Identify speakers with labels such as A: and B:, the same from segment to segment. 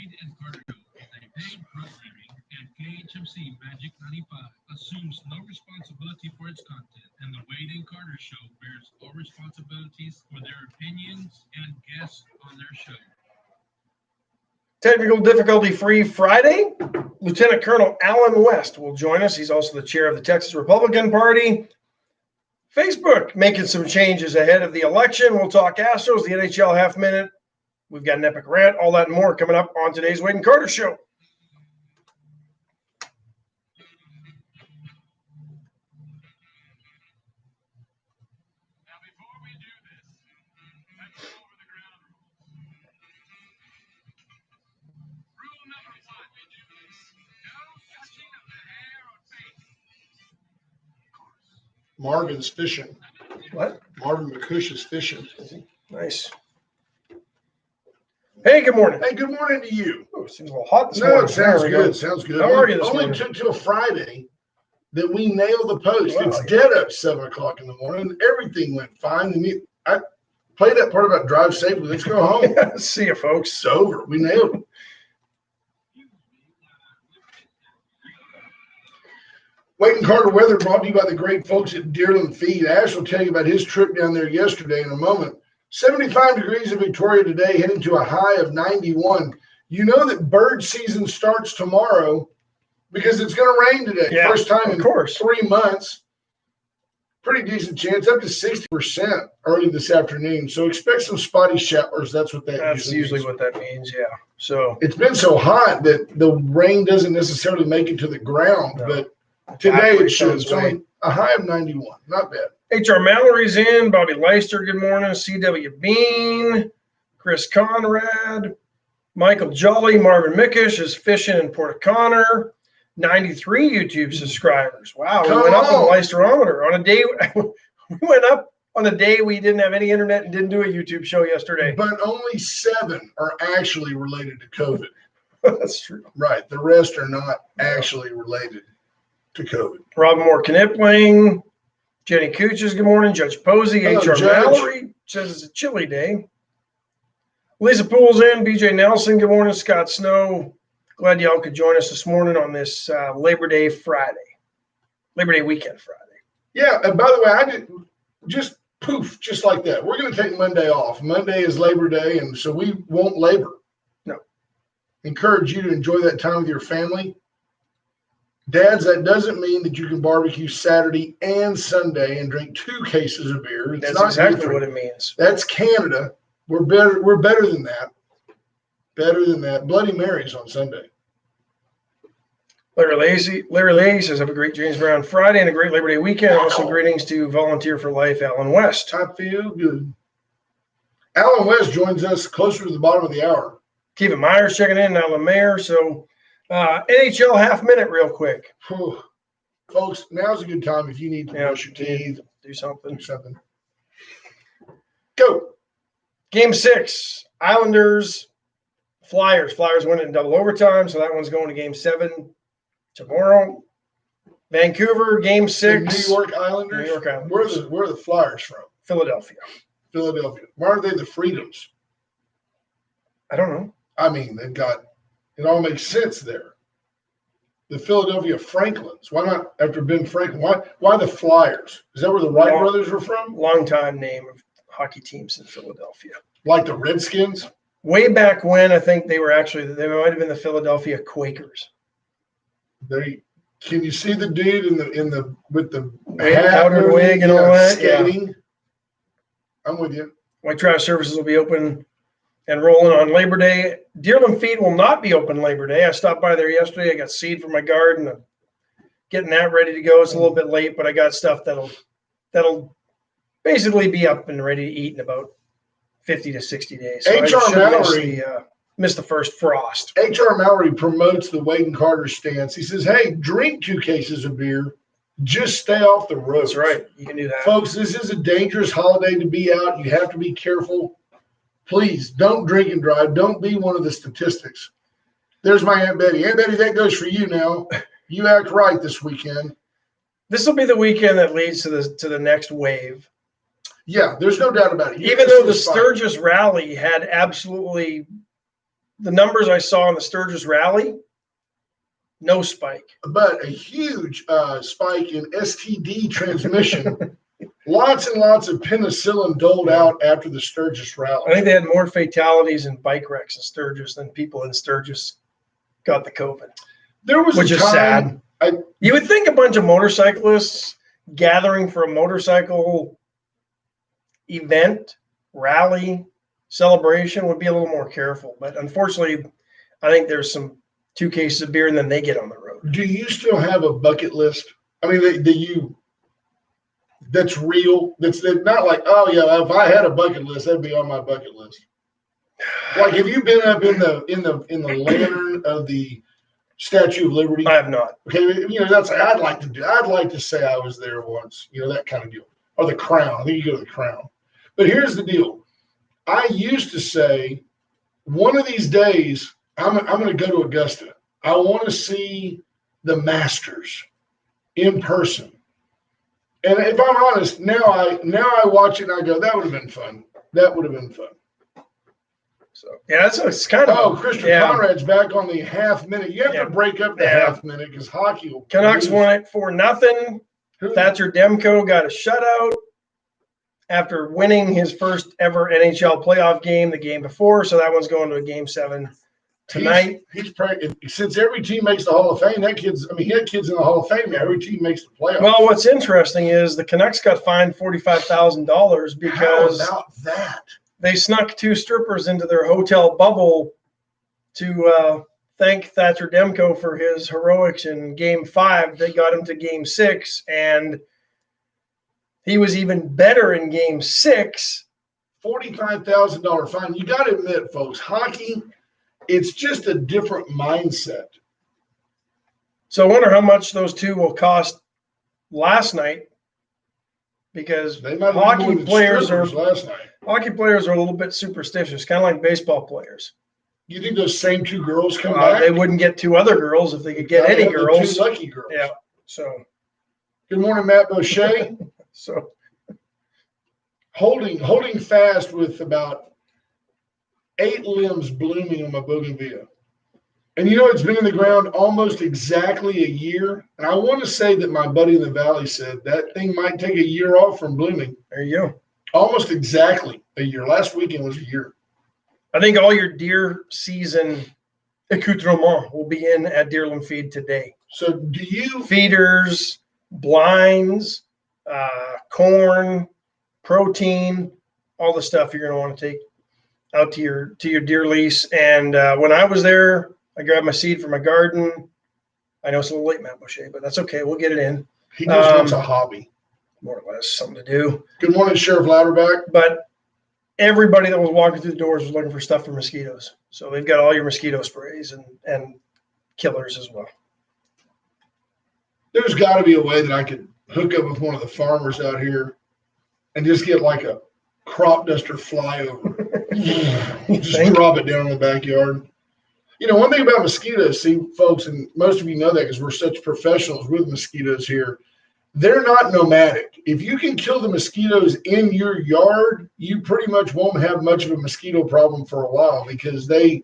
A: Wade and Carter Show is a paid programming, and KHMC Magic 95 assumes no responsibility for its content, and the Wade and Carter Show bears all responsibilities for their opinions and guests on their show.
B: Technical difficulty-free Friday. Lieutenant Colonel Alan West will join us. He's also the chair of the Texas Republican Party. Facebook making some changes ahead of the election. We'll talk Astros, the NHL half minute. We've got an epic rant, all that and more coming up on today's Wade and Carter Show.
C: Marvin's fishing.
B: What?
C: Marvin McCush is fishing.
B: Nice. Hey, good morning.
C: Hey, good morning to you.
B: Oh, it seems a little hot this morning.
C: No, it sounds good. Sounds good.
B: How are you this
C: morning?
B: morning?
C: Only took till Friday that we nailed the post.
B: Wow,
C: It's dead at 7 o'clock in the morning. Everything went fine. And I played that part about drive safely. Let's go home.
B: See you, folks.
C: It's over. We nailed it. Wade and Carter weather brought to you by the great folks at Deerland Feed. Ash will tell you about his trip down there yesterday in a moment. 75 degrees in Victoria today, heading to a high of 91. You know that bird season starts tomorrow because it's going to rain today.
B: Yeah,
C: first time in
B: course.
C: 3 months. Pretty decent chance, up to 60% early this afternoon. So expect some spotty showers. That's what
B: That's usually what that means, yeah. So
C: it's been so hot that the rain doesn't necessarily make it to the ground, but today it should. It's only a high of 91. Not bad.
B: H.R. Mallory's in. Bobby Leister, good morning. C.W. Bean. Chris Conrad. Michael Jolly. Marvin Mickish is fishing in Port Connor. 93 YouTube subscribers. Wow, we went up on the Leisterometer on a day. We went up on a day we didn't have any internet and didn't do a YouTube show yesterday.
C: But only 7 are actually related to COVID.
B: That's true.
C: Right. The rest are not actually related to COVID.
B: Rob Moore Knipling. Jenny Cooches, good morning. Judge Posey. H.R. Mallory says it's a chilly day. Lisa Poole's in. BJ Nelson, good morning. Scott Snow. Glad y'all could join us this morning on this Labor Day weekend Friday.
C: Yeah, and by the way, I did just poof, just like that. We're going to take Monday off. Monday is Labor Day, and so we won't labor.
B: No.
C: Encourage you to enjoy that time with your family. Dads, that doesn't mean that you can barbecue Saturday and Sunday and drink 2 cases of beer. It's
B: That's
C: not
B: exactly what it means.
C: That's Canada. We're better than that. Better than that. Bloody Marys on Sunday.
B: Larry Lacey says, have a great James Brown Friday and a great Labor Day weekend. Also, greetings to Volunteer for Life, Alan West.
C: I feel good. Alan West joins us closer to the bottom of the hour.
B: Kevin Myers checking in, now Lemaire. So, NHL half minute real quick.
C: Whew. Folks, now's a good time if you need to brush your teeth.
B: Do something.
C: Go.
B: Game 6, Islanders, Flyers. Flyers win it in double overtime, so that one's going to Game 7 tomorrow. Vancouver, Game 6.
C: The New York Islanders. Where are the Flyers from?
B: Philadelphia.
C: Why are they the Freedoms?
B: I don't know.
C: I mean, it all makes sense there. The Philadelphia Franklins. Why not after Ben Franklin? Why the Flyers? Is that where the Wright brothers were from?
B: Long-time name of hockey teams in Philadelphia.
C: Like the Redskins?
B: Way back when, I think they might have been the Philadelphia Quakers.
C: Can you see the dude with the
B: powdered wig and all that?
C: Skating?
B: Yeah.
C: I'm with you.
B: White Trash Services will be open and rolling on Labor Day. Deerland Feed will not be open Labor Day. I stopped by there yesterday. I got seed for my garden. I'm getting that ready to go. It's a little bit late, but I got stuff that'll basically be up and ready to eat in about 50 to 60 days. So
C: H.R. Mallory
B: missed the first frost.
C: H.R. Mallory promotes the Wade and Carter stance. He says, hey, drink 2 cases of beer. Just stay off the road.
B: That's right. You can do that.
C: Folks, this is a dangerous holiday to be out. You have to be careful. Please don't drink and drive. Don't be one of the statistics. There's my Aunt Betty. Aunt Betty, that goes for you now. You act right this weekend.
B: This will be the weekend that leads to the next wave.
C: Yeah, there's no doubt about it.
B: Even though the Sturgis rally had absolutely the numbers I saw in the Sturgis rally, no spike.
C: But a huge spike in STD transmission. Lots and lots of penicillin doled out after the Sturgis rally.
B: I think they had more fatalities in bike wrecks in Sturgis than people in Sturgis got the COVID.
C: There was
B: which
C: a
B: is
C: time
B: sad. You would think a bunch of motorcyclists gathering for a motorcycle event, rally, celebration would be a little more careful. But unfortunately, I think there's 2 cases of beer and then they get on the road.
C: Do you still have a bucket list? I mean, that's real. That's not like, oh yeah, if I had a bucket list, that'd be on my bucket list. Like, have you been up in the lantern of the Statue of Liberty?
B: I have not.
C: Okay, you know, that's I'd like to do. I'd like to say I was there once. You know, that kind of deal. Or the Crown. I think you go to the Crown. But here's the deal. I used to say, one of these days, I'm going to go to Augusta. I want to see the Masters in person. And if I'm honest, now I watch it and I go, that would have been fun. That would have been fun.
B: So yeah, it's kind of.
C: Oh, Christian Conrad's back on the half minute. You have to break up the half minute because hockey will.
B: Canucks won it 4-0. Thatcher Demko got a shutout after winning his first ever NHL playoff game the game before. So that one's going to a game 7 tonight.
C: He's since every team makes the Hall of Fame, he had kids in the Hall of Fame. Every team makes the playoffs.
B: Well, what's interesting is the Canucks got fined $45,000 because
C: how about that?
B: They snuck 2 strippers into their hotel bubble to thank Thatcher Demko for his heroics in Game 5. They got him to Game 6, and he was even better in Game 6.
C: $45,000 fine. You got to admit, folks, hockey, it's just a different mindset.
B: So I wonder how much those 2 will cost last night, because hockey players are a little bit superstitious, kind of like baseball players.
C: You think those same 2 girls come back?
B: They wouldn't get 2 other girls if they could get any girls.
C: 2 lucky girls.
B: Yeah. So.
C: Good morning, Matt Boucher.
B: So.
C: Holding fast with about 8 limbs blooming on my bougainvillea. And you know, it's been in the ground almost exactly a year. And I want to say that my buddy in the valley said that thing might take a year off from blooming.
B: There you go.
C: Almost exactly a year. Last weekend was a year.
B: I think all your deer season accoutrement will be in at Deerland Feed today.
C: So do you?
B: Feeders, blinds, corn, protein, all the stuff you're going to want to take out to your deer lease. And when I was there, I grabbed my seed for my garden. I know it's a little late, Matt Boucher, but that's okay. We'll get it in.
C: He just wants a hobby.
B: More or less, something to do.
C: Good morning, Sheriff Louderback.
B: But everybody that was walking through the doors was looking for stuff for mosquitoes. So they've got all your mosquito sprays and killers as well.
C: There's got to be a way that I could hook up with one of the farmers out here and just get like a crop duster flyover. Just drop it down in the backyard. You know, one thing about mosquitoes, see, folks, and most of you know that because we're such professionals with mosquitoes here, they're not nomadic. If you can kill the mosquitoes in your yard, you pretty much won't have much of a mosquito problem for a while because they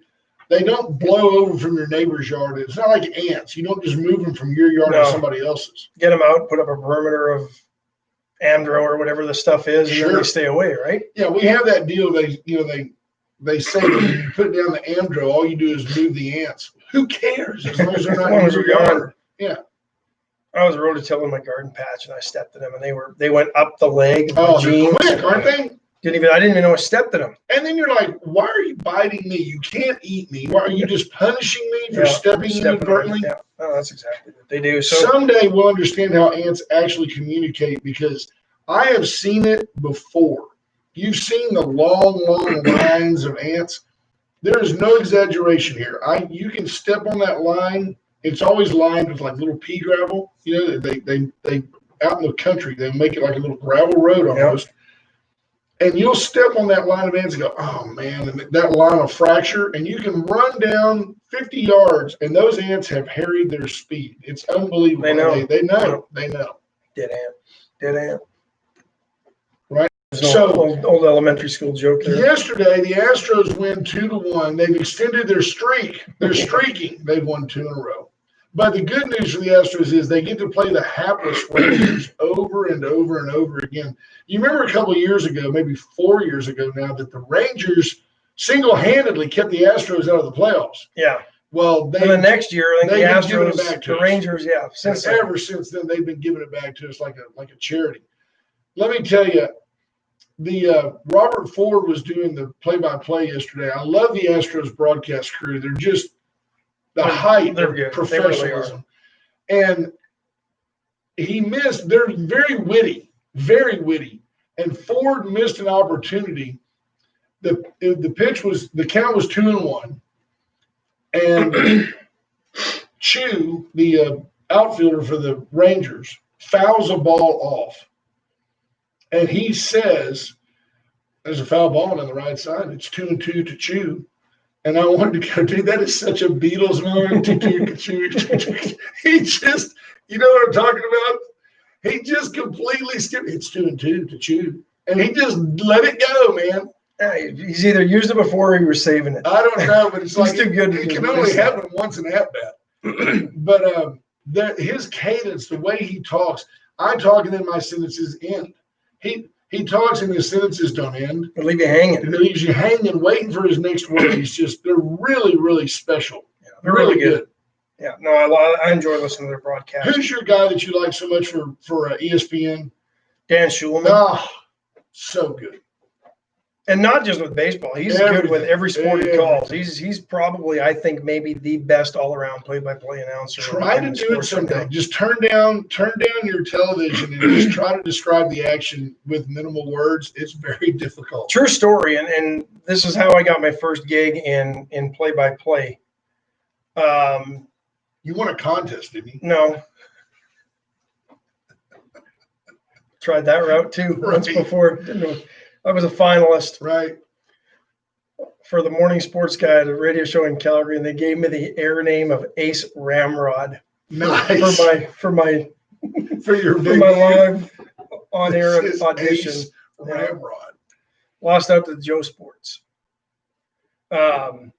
C: don't blow over from your neighbor's yard. It's not like ants. You don't just move them from your yard to somebody else's.
B: Get them out, put up a perimeter of Amdro or whatever the stuff is, and then they stay away, right?
C: Yeah, we have that deal. They say that when you put down the Amdro, all you do is move the ants. Who cares as long as they're not in your yard? Yeah.
B: I was rototilling my garden patch and I stepped in them and they went up the leg.
C: Oh, they're quick, aren't they?
B: I didn't even know I stepped in them.
C: And then you're like, why are you biting me? You can't eat me. Why are you just punishing me for stepping inadvertently?
B: Yeah, that's exactly what they do. So
C: someday we'll understand how ants actually communicate because I have seen it before. You've seen the long lines of ants. There is no exaggeration here. You can step on that line. It's always lined with like little pea gravel. You know, they out in the country, they make it like a little gravel road almost. Yep. And you'll step on that line of ants and go, oh man, and that line will fracture. And you can run down 50 yards and those ants have harried their speed. It's unbelievable. They know. They know.
B: Dead ant. So old elementary school joke there.
C: Yesterday, the Astros win 2-1. They've extended their streak. They're streaking. They've won 2 in a row. But the good news for the Astros is they get to play the hapless Rangers over and over and over again. You remember a couple of years ago, maybe 4 years ago now, that the Rangers single-handedly kept the Astros out of the playoffs.
B: Yeah.
C: Well,
B: and the next year, I think the Astros,
C: it back to
B: the Rangers, yeah.
C: Ever since then, they've been giving it back to us like a charity. Let me tell you, the Robert Ford was doing the play-by-play yesterday. I love the Astros broadcast crew. They're just the height of professionalism. And he missed. They're very witty, and Ford missed an opportunity. The count was 2-1, and Chu, the outfielder for the Rangers, fouls a ball off. And he says, there's a foul ball on the right side. It's 2-2 to Chu. And I wanted to go, dude, that is such a Beatles moment. He just, you know what I'm talking about? He just completely skipped. It's 2-2 to Chu. And he just let it go, man.
B: He's either used it before or he was saving it.
C: I don't know, but it's like
B: too good.
C: It can only happen once in at-bat. But his cadence, the way he talks, I talk and then my sentences end. He talks and his sentences don't end.
B: They leave you hanging.
C: He leaves you hanging, waiting for his next word. They're really, really special.
B: Yeah, they're really good. Yeah, no, I enjoy listening to their broadcast.
C: Who's your guy that you like so much for ESPN?
B: Dan Schulman.
C: Oh, so good.
B: And not just with baseball. He's good with every sport he calls. He's probably, I think, maybe the best all-around play-by-play announcer.
C: Try to do it someday. Just turn down your television and just try to describe the action with minimal words. It's very difficult.
B: True story. And this is how I got my first gig in play-by-play.
C: You won a contest, didn't you?
B: No. Tried that route too once before. Didn't know. I was a finalist,
C: right,
B: for the morning sports guy at a radio show in Calgary, and they gave me the air name of Ace Ramrod.
C: Nice
B: for my live on air audition.
C: Ace Ramrod.
B: Lost out to Joe Sports. But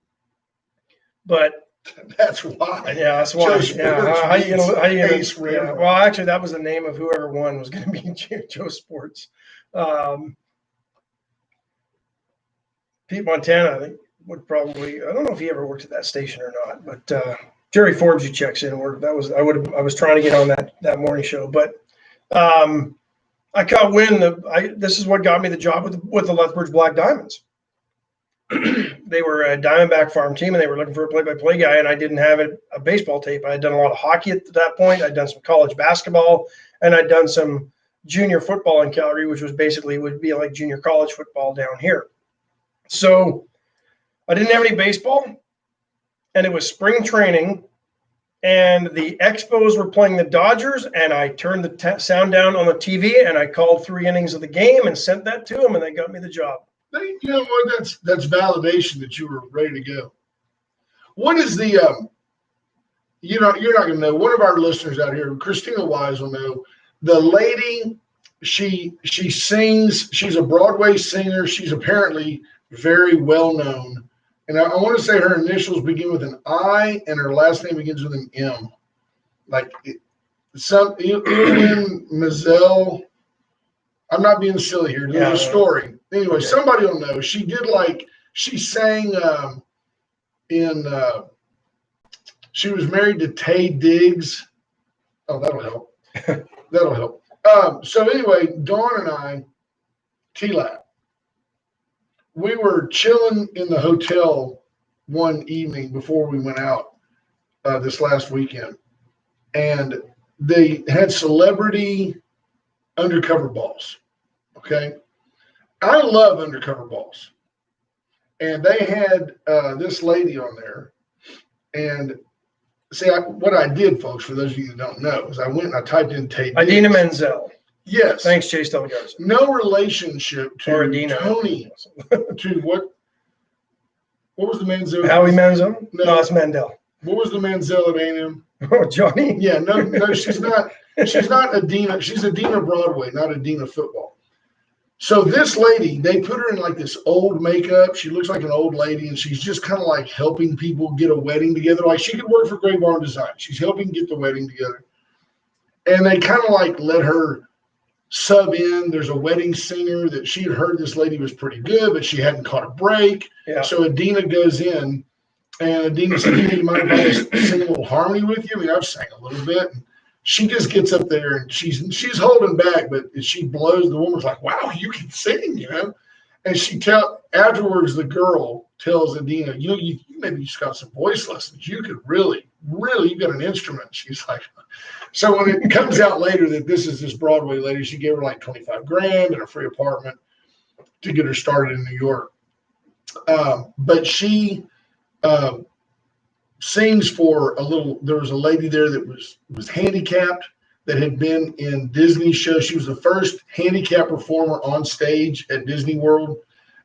C: that's why.
B: Yeah, that's why. How you gonna
C: Ace Ramrod.
B: Yeah, well, actually, that was the name of whoever won was going to be Joe Sports. Pete Montana, I think, would probably. I don't know if he ever worked at that station or not, but Jerry Forbes, who checks in, I was trying to get on that morning show, but I caught wind. This is what got me the job with the Lethbridge Black Diamonds. They were a Diamondback farm team, and they were looking for a play-by-play guy, and I didn't have a baseball tape. I had done a lot of hockey at that point. I'd done some college basketball, and I'd done some junior football in Calgary, which would be like junior college football down here. So I didn't have any baseball, and it was spring training, and the Expos were playing the Dodgers, and I turned the sound down on the TV, and I called 3 innings of the game and sent that to them, and they got me the job.
C: You know what? That's validation that you were ready to go. What is the you're not going to know. One of our listeners out here, Christina Wise, will know. The lady, she sings. She's a Broadway singer. She's apparently very well known. And I want to say her initials begin with an I and her last name begins with an M. Like Ilin Mazel. I'm not being silly here. There's a story. Anyway, somebody will know. She sang she was married to Tay Diggs. Oh, that'll help. That'll help. So anyway, Dawn and I, T-Lap, we were chilling in the hotel one evening before we went out this last weekend. And they had celebrity undercover balls. Okay. I love undercover balls. And they had this lady on there. And see, what I did, folks, for those of you that don't know, is I went and I typed in Tate.
B: Idina Menzel.
C: Yes.
B: Thanks, Chase Delgarza.
C: No relationship to Tony. To what was the Menzel?
B: Howie Menzel? No, it's Mandel.
C: What was the Menzel at A&M?
B: Oh, Johnny?
C: Yeah, no, she's not. She's not Adina. She's Adina Broadway, not Adina football. So this lady, they put her in like this old makeup. She looks like an old lady, and she's just kind of like helping people get a wedding together. Like she could work for Great Barn Design. She's helping get the wedding together. And they kind of like let her sub in. There's a wedding singer that she had heard this lady was pretty good, but she hadn't caught a break.
B: Yeah.
C: So Adina goes in, and Adina said, "Hey, you mind if I just sing a little harmony with you?" I mean, I've sang a little bit. And she just gets up there, and she's holding back, but she blows. The woman's like, "Wow, you can sing," you know. And afterwards, the girl tells Adina, you maybe just got some voice lessons. You could really, you got an instrument. She's like, so when it comes out later that this is this Broadway lady, she gave her like $25,000 and a free apartment to get her started in New York. But she sings for there was a lady there that was handicapped that had been in Disney shows. She was the first handicapped performer on stage at Disney World,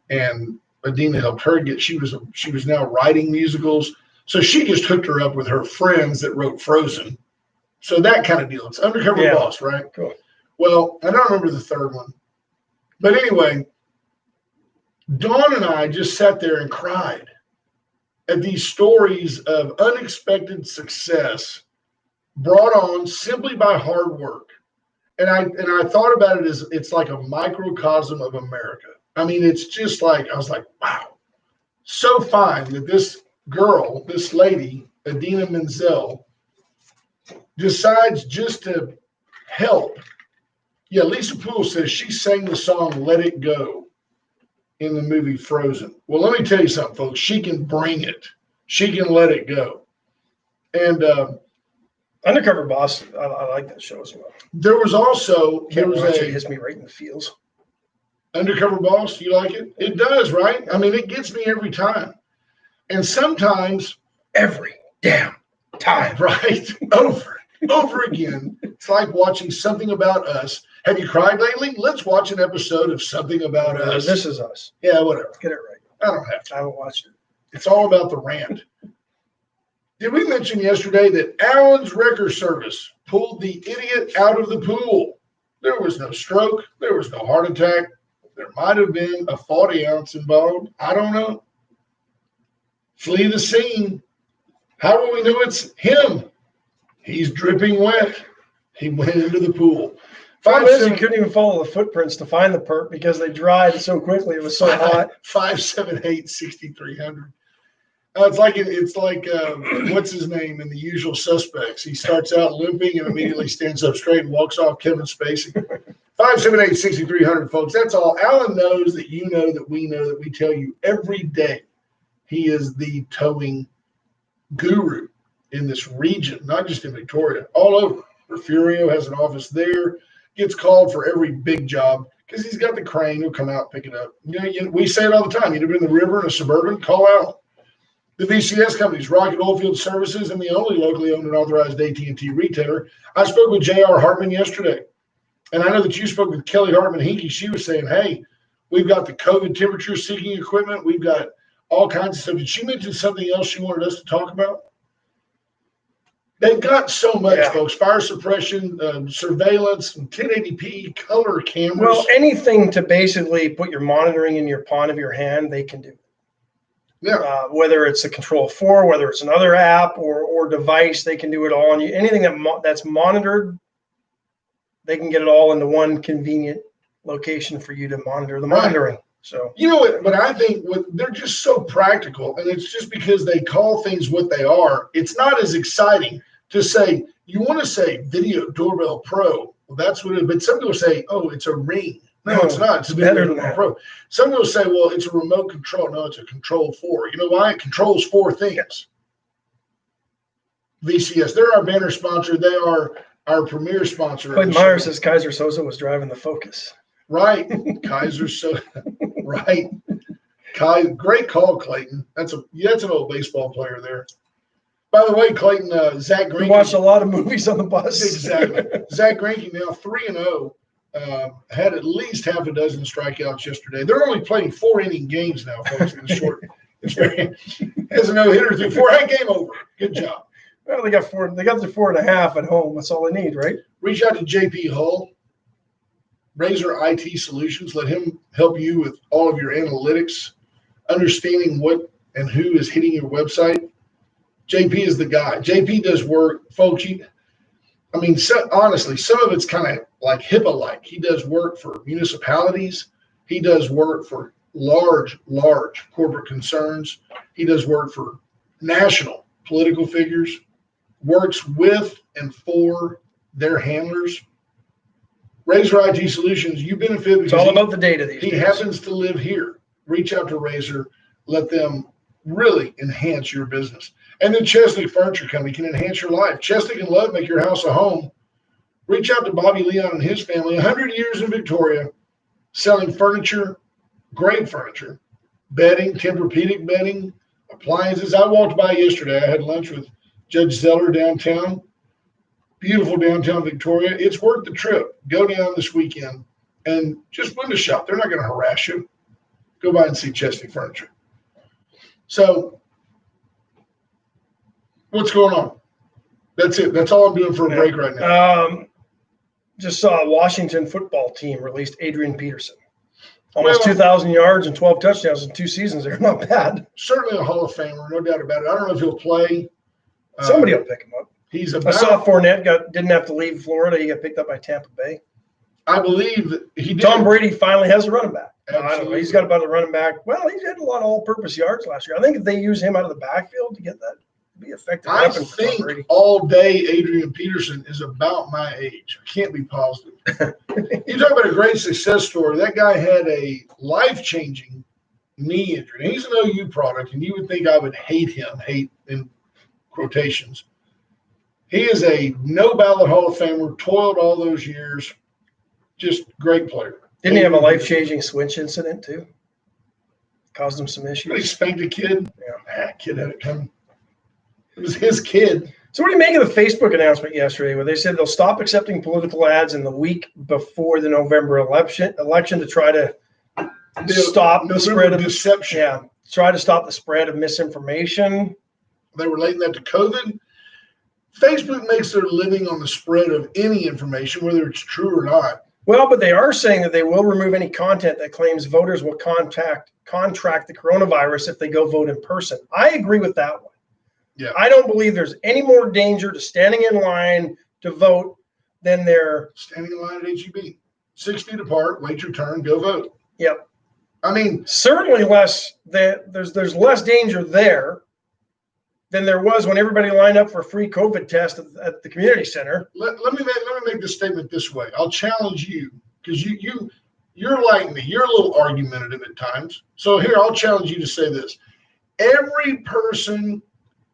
C: and Adina helped her she was now writing musicals. So she just hooked her up with her friends that wrote Frozen. So that kind of deal. It's Undercover Boss, right?
B: Cool.
C: Well, I don't remember the third one. But anyway, Dawn and I just sat there and cried at these stories of unexpected success brought on simply by hard work. And I thought about it as it's like a microcosm of America. I mean, it's just like, I was like, wow, so fine that this girl, this lady, Adina Menzel, decides just to help. Yeah, Lisa Poole says she sang the song Let It Go in the movie Frozen. Well, let me tell you something, folks. She can bring it. She can let it go. And
B: Undercover Boss, I like that show as well.
C: there was also
B: It hits me right in the feels.
C: Undercover Boss. You like it? It does, right? I mean, it gets me every time. And sometimes
B: Every damn time.
C: right, over again. It's like watching Something About Us. Have you cried lately? Let's watch an episode of Something About Us.
B: This Is Us.
C: Yeah, whatever.
B: Get it right.
C: I don't have to.
B: I haven't watched it.
C: It's all about the rant. Did we mention yesterday that Allen's Wrecker Service pulled the idiot out of the pool? There was no stroke. There was no heart attack. There might have been a 40 ounce involved. I don't know. Flee the scene. How will we know it's him? He's dripping wet. He went into the pool.
B: Problem is, you couldn't even follow the footprints to find the perp because they dried so quickly. It was so hot.
C: 578-6300. It's like what's his name in The Usual Suspects? He starts out limping and immediately stands up straight and walks off. Kevin Spacey. 578-6300, folks. That's all. Alan knows that you know that we know that we tell you every day. He is the towing guru in this region, not just in Victoria, all over. Refugio has an office there. Gets called for every big job because he's got the crane. He'll come out, pick it up. We say it all the time. You've been in the river in a Suburban, call out. The VCS companies, Rocket Oilfield Services, and the only locally owned and authorized AT&T retailer. I spoke with J.R. Hartman yesterday, and I know that you spoke with Kelly Hartman Hinkie. She was saying, hey, we've got the COVID temperature seeking equipment. We've got all kinds of stuff. Did she mention something else she wanted us to talk about? They've got so much, folks. Fire suppression, surveillance, 1080p, color cameras.
B: Well, anything to basically put your monitoring in your palm of your hand, they can do.
C: Yeah.
B: Whether it's a Control4, whether it's another app or device, they can do it all. And anything that's monitored, they can get it all into one convenient location for you to monitor the monitoring. So
C: you know what? But I think they're just so practical, and it's just because they call things what they are. It's not as exciting to say. You want to say Video Doorbell Pro. Well, that's what it is. But some people say, oh, it's a Ring. No, it's not. It's a
B: better
C: Video
B: than
C: Doorbell
B: that.
C: Pro. Some people say, well, it's a remote control. No, it's a Control4. You know why? It controls 4 things. VCS. They're our banner sponsor. They are our premier sponsor.
B: Clayton Meyer says Kaiser Sosa was driving the Focus.
C: Right. Kaiser Sosa. Right. Great call, Clayton. That's an old baseball player there. By the way, Clayton, Zach Greinke.
B: We watched a lot of movies on the bus.
C: Exactly. Zach Greinke now 3-0. Had at least half a dozen strikeouts yesterday. They're only playing 4-inning games now, folks, in the short. Has a no-hitter through 4. Hey, game over. Good job.
B: Well, they got 4. They got the 4.5 at home. That's all they need, right?
C: Reach out to JP Hull. Razor IT Solutions. Let him help you with all of your analytics, understanding what and who is hitting your website. JP is the guy. JP does work, folks. Honestly, some of it's kind of like HIPAA-like. He does work for municipalities. He does work for large corporate concerns. He does work for national political figures, works with and for their handlers. Razor IT Solutions, you benefit because
B: it's all about the data these
C: he
B: days.
C: happens to live here. Reach out to Razor. Let them really enhance your business. And then Chesnick Furniture Company can enhance your life. Chesnick and Love make your house a home. Reach out to Bobby Leon and his family. 100 years in Victoria, selling furniture, great furniture, bedding, Tempur-Pedic bedding, appliances. I walked by yesterday. I had lunch with Judge Zeller downtown. Beautiful downtown Victoria. It's worth the trip. Go down this weekend and just window shop. They're not going to harass you. Go by and see Chesney Furniture. So what's going on? That's it. That's all I'm doing for a break right now.
B: Just saw a Washington football team released Adrian Peterson. Almost 2,000 yards and 12 touchdowns in 2 seasons. They're not bad.
C: Certainly a Hall of Famer, no doubt about it. I don't know if he'll play.
B: Somebody will pick him up. I saw Fournette didn't have to leave Florida. He got picked up by Tampa Bay.
C: I believe that he did.
B: Tom Brady finally has a running back.
C: Absolutely.
B: I don't know. He's got about a running back. Well, he's had a lot of all-purpose yards last year. I think if they use him out of the backfield to get that, it'd be effective.
C: I think all day Adrian Peterson is about my age. I can't be positive. You talk about a great success story. That guy had a life-changing knee injury. And he's an OU product, and you would think I would hate him, hate in quotations. He is a no-ballot Hall of Famer, toiled all those years, just great player.
B: Didn't he have a life-changing switch incident, too? Caused him some issues.
C: He spanked a kid? Yeah. Kid had it coming. It was his kid.
B: So what do you make of the Facebook announcement yesterday where they said they'll stop accepting political ads in the week before the November election to try to stop the spread of
C: deception?
B: Yeah, try to stop the spread of misinformation.
C: They were relating that to COVID. Facebook makes their living on the spread of any information, whether it's true or not.
B: Well, but they are saying that they will remove any content that claims voters will contract the coronavirus if they go vote in person. I agree with that one.
C: Yeah.
B: I don't believe there's any more danger to standing in line to vote than there.
C: Standing in line at HEB. 6 feet apart, wait your turn, go vote.
B: Yep.
C: I mean,
B: certainly there's less danger there than there was when everybody lined up for a free COVID test at the community center.
C: Let me make this statement this way. I'll challenge you because you're like me. You're a little argumentative at times. So here, I'll challenge you to say this. Every person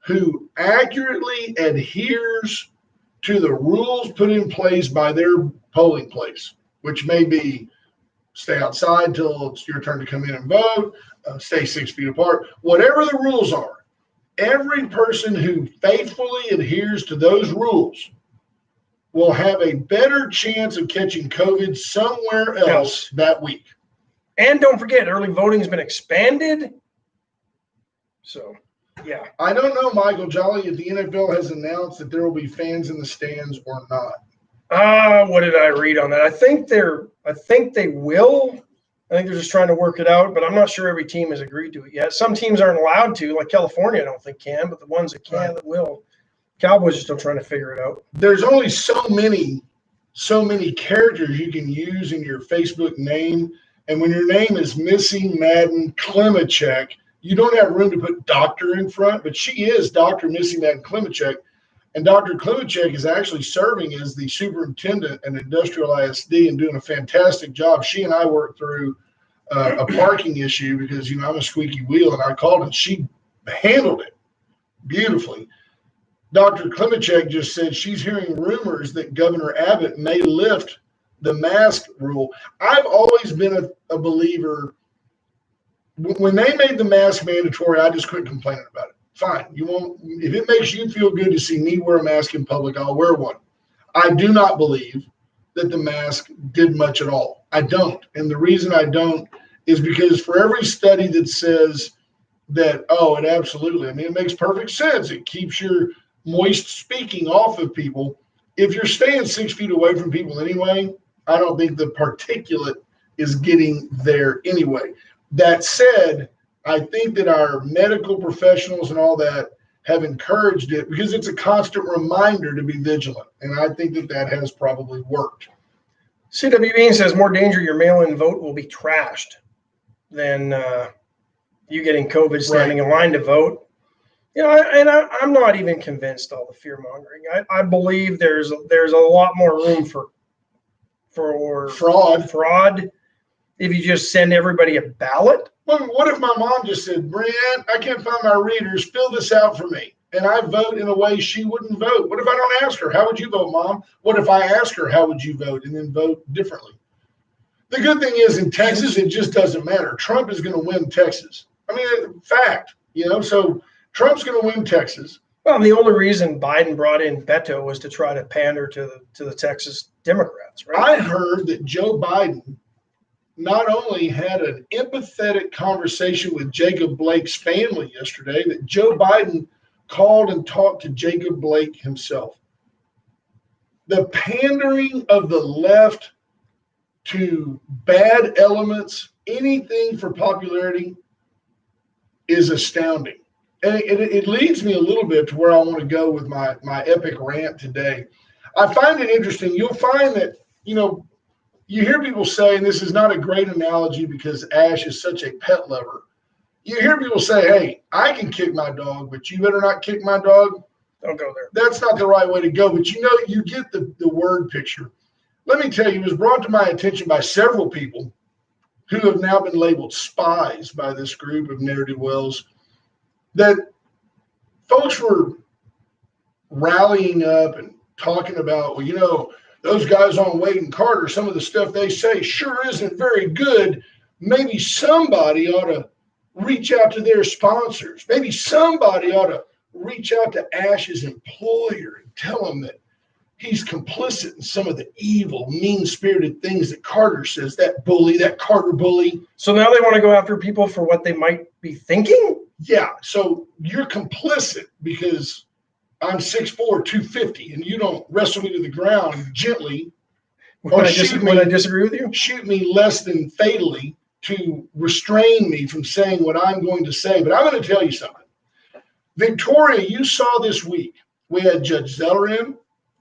C: who accurately adheres to the rules put in place by their polling place, which may be stay outside till it's your turn to come in and vote, stay 6 feet apart, whatever the rules are, every person who faithfully adheres to those rules will have a better chance of catching COVID somewhere else that week.
B: And don't forget, early voting has been expanded. So, yeah.
C: I don't know, Michael Jolly, if the NFL has announced that there will be fans in the stands or not.
B: What did I read on that? I think they will. I think they're just trying to work it out, but I'm not sure every team has agreed to it yet. Some teams aren't allowed to, like California, I don't think can, but the ones that can, that will. Cowboys are still trying to figure it out.
C: There's only so many characters you can use in your Facebook name, and when your name is Missy Madden Klimacek, you don't have room to put doctor in front, but she is Dr. Missy Madden Klimacek, and Dr. Klimacek is actually serving as the superintendent at Industrial ISD and doing a fantastic job. She and I worked through a parking issue because, I'm a squeaky wheel, and I called and she handled it beautifully. Dr. Klimacek just said she's hearing rumors that Governor Abbott may lift the mask rule. I've always been a believer. When they made the mask mandatory, I just quit complaining about it. Fine. You won't. If it makes you feel good to see me wear a mask in public, I'll wear one. I do not believe that the mask did much at all. I don't. And the reason I don't is because for every study that says that, it absolutely, it makes perfect sense. It keeps your moist speaking off of people. If you're staying 6 feet away from people anyway, I don't think the particulate is getting there anyway. That said, I think that our medical professionals and all that have encouraged it because it's a constant reminder to be vigilant. And I think that that has probably worked.
B: CWB says more danger your mail-in vote will be trashed than you getting COVID standing in line to vote. I'm not even convinced all the fear mongering. I believe there's a lot more room for fraud if you just send everybody a ballot.
C: Well, what if my mom just said, Brianne, I can't find my readers, fill this out for me, and I vote in a way she wouldn't vote? What if I don't ask her, how would you vote, Mom? What if I ask her, how would you vote, and then vote differently? The good thing is in Texas, it just doesn't matter. Trump is going to win Texas. I mean, fact, so Trump's going to win Texas.
B: Well, the only reason Biden brought in Beto was to try to pander to the Texas Democrats, right?
C: I heard that Joe Biden not only had an empathetic conversation with Jacob Blake's family yesterday, that Joe Biden called and talked to Jacob Blake himself. The pandering of the left to bad elements, anything for popularity, is astounding. And it leads me a little bit to where I want to go with my epic rant today. I find it interesting. You'll find that, you hear people say, and this is not a great analogy because Ash is such a pet lover. You hear people say, hey, I can kick my dog, but you better not kick my dog.
B: Don't go there.
C: That's not the right way to go. But you get the word picture. Let me tell you, it was brought to my attention by several people who have now been labeled spies by this group of ne'er-do-wells, that folks were rallying up and talking about, those guys on Wade and Carter, some of the stuff they say sure isn't very good. Maybe somebody ought to reach out to their sponsors. Maybe somebody ought to reach out to Ash's employer and tell him that he's complicit in some of the evil, mean-spirited things that Carter says, that Carter bully.
B: So now they want to go after people for what they might be thinking?
C: Yeah, so you're complicit because I'm 6'4", 250, and you don't wrestle me to the ground gently.
B: When I disagree with you?
C: Shoot me less than fatally to restrain me from saying what I'm going to say. But I'm going to tell you something. Victoria, you saw this week, we had Judge Zeller in,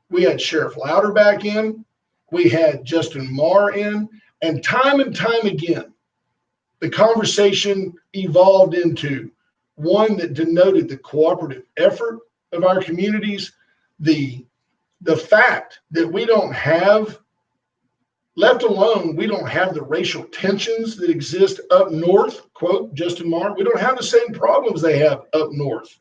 C: we had Sheriff Louderback in, we had Justin Marr in, and time again, the conversation evolved into one that denoted the cooperative effort of our communities, the fact that we don't have, left alone, we don't have the racial tensions that exist up north, quote Justin Marr. We don't have the same problems they have up north.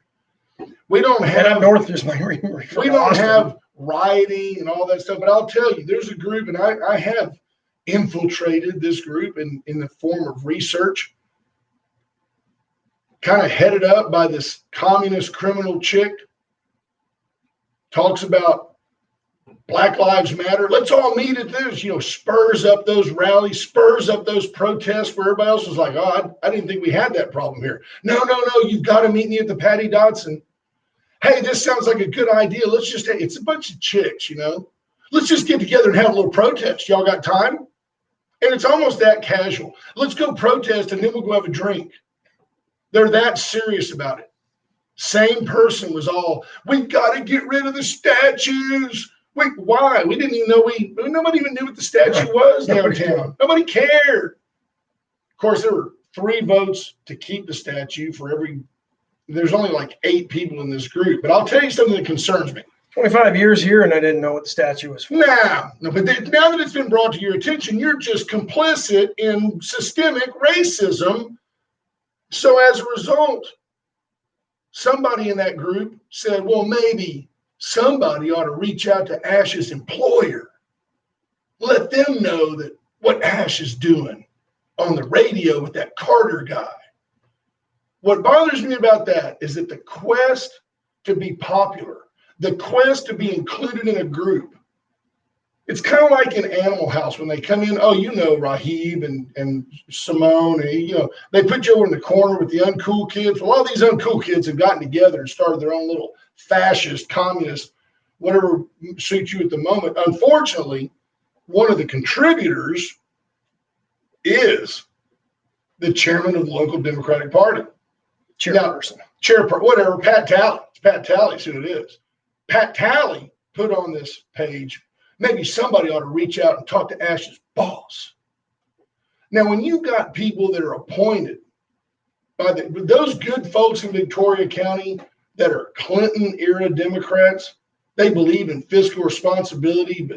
C: We don't have
B: up north. There's
C: we don't have rioting and all that stuff. But I'll tell you, there's a group, and I have infiltrated this group in the form of research, kind of headed up by this communist criminal chick. Talks about Black Lives Matter. Let's all meet at this, spurs up those rallies, spurs up those protests where everybody else was like, oh, I didn't think we had that problem here. No, you've got to meet me at the Patty Dotson. Hey, this sounds like a good idea. It's a bunch of chicks, Let's just get together and have a little protest. Y'all got time? And it's almost that casual. Let's go protest and then we'll go have a drink. They're that serious about it. Same person was all, we've got to get rid of the statues. Wait, why? We didn't even know nobody even knew what the statue was downtown. Nobody cared. Of course, there were 3 votes to keep the statue there's only like 8 people in this group. But I'll tell you something that concerns me.
B: 25 years here and I didn't know what the statue was for.
C: No, but now that it's been brought to your attention, you're just complicit in systemic racism. So as a result, somebody in that group said, well, maybe somebody ought to reach out to Ash's employer. Let them know that what Ash is doing on the radio with that Carter guy. What bothers me about that is that the quest to be popular, the quest to be included in a group, it's kind of like in Animal House when they come in, Rahib and Simone, and, they put you over in the corner with the uncool kids. Well, all these uncool kids have gotten together and started their own little fascist, communist, whatever suits you at the moment. Unfortunately, one of the contributors is the chairman of the local Democratic Party.
B: Chairperson.
C: Whatever, Pat Talley. It's Pat Talley's who it is. Pat Talley put on this page, maybe somebody ought to reach out and talk to Ash's boss. Now, when you've got people that are appointed by those good folks in Victoria County that are Clinton-era Democrats, they believe in fiscal responsibility,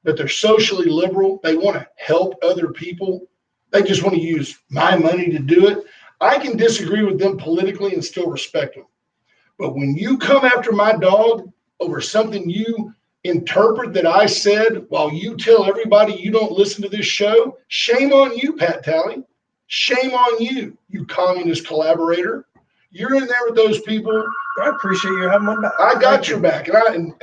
C: but they're socially liberal. They want to help other people. They just want to use my money to do it. I can disagree with them politically and still respect them. But when you come after my dog over something you interpret that I said while you tell everybody you don't listen to this show, shame on you, Pat Talley. Shame on you, you communist collaborator. You're in there with those people.
B: I appreciate you having my back.
C: I got your back. And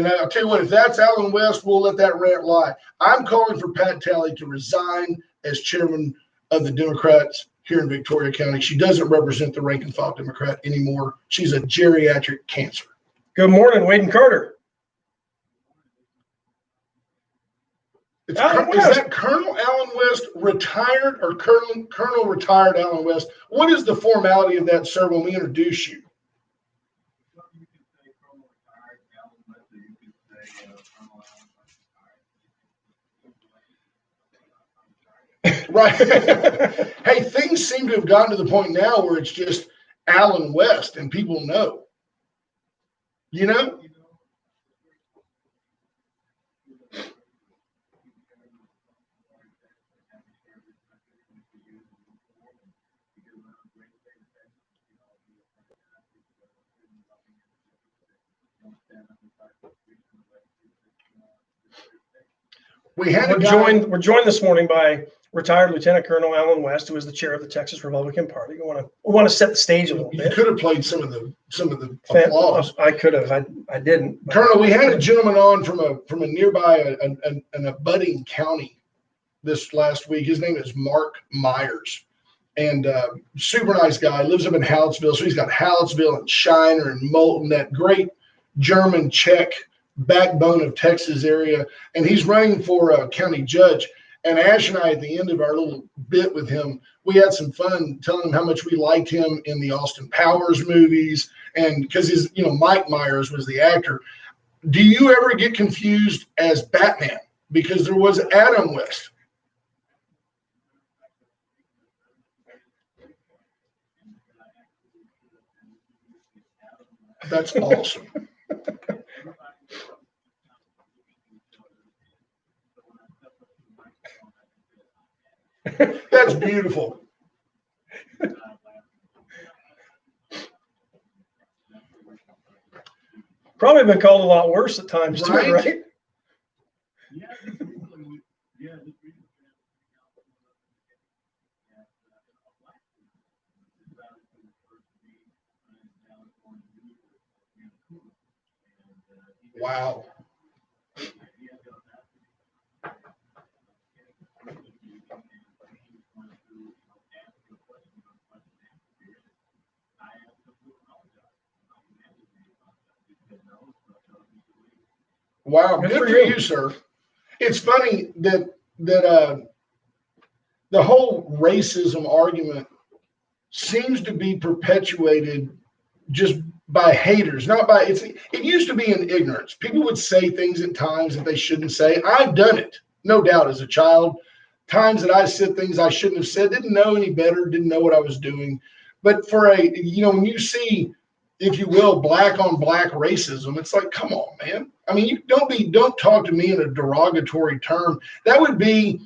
C: I'll tell you what, if that's Alan West, we'll let that rant lie. I'm calling for Pat Talley to resign as chairman of the Democrats here in Victoria County. She doesn't represent the rank and file Democrat anymore. She's a geriatric cancer.
B: Good morning, Wade and Carter.
C: Is that Colonel Alan West retired or Colonel retired Alan West? What is the formality of that, sir, when we introduce you? Right. Hey, things seem to have gotten to the point now where it's just Alan West and people know. You know?
B: We're joined this morning by retired Lieutenant Colonel Alan West, who is the chair of the Texas Republican Party. We want to set the stage a little bit.
C: You could have played some of the applause.
B: I could have. I didn't.
C: Colonel, we had a gentleman on from a nearby an abutting county this last week. His name is Mark Myers, and super nice guy. Lives up in Hallettsville, so he's got Hallettsville and Shiner and Moulton, that great German Czech backbone of Texas area, and he's running for a county judge. And Ash and I, at the end of our little bit with him, we had some fun telling him how much we liked him in the Austin Powers movies, and because Mike Myers was the actor. Do you ever get confused as Batman? Because there was Adam West. That's awesome. That's beautiful.
B: Probably been called a lot worse at times, too, right?
C: Wow. Wow, good for you, sir. It's funny that the whole racism argument seems to be perpetuated just by haters, not by it used to be in ignorance. People would say things at times that they shouldn't say. I've done it, no doubt, as a child. Times that I said things I shouldn't have said, didn't know any better, didn't know what I was doing. But when you see, if you will, black on black racism, it's like, come on, man. I mean, don't talk to me in a derogatory term. That would be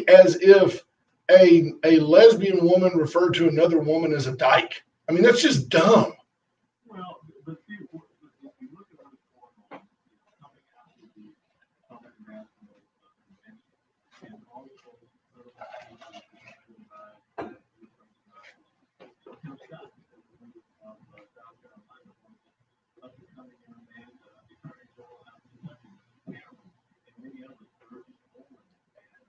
C: as if a lesbian woman referred to another woman as a dyke. I mean, that's just dumb.
A: Well, but see, if you look at what's going on, coming out of the public national convention, and also Tim Scott, of South Carolina, up and coming young man, Attorney General out in Maryland, and many others, Burgess Owen, and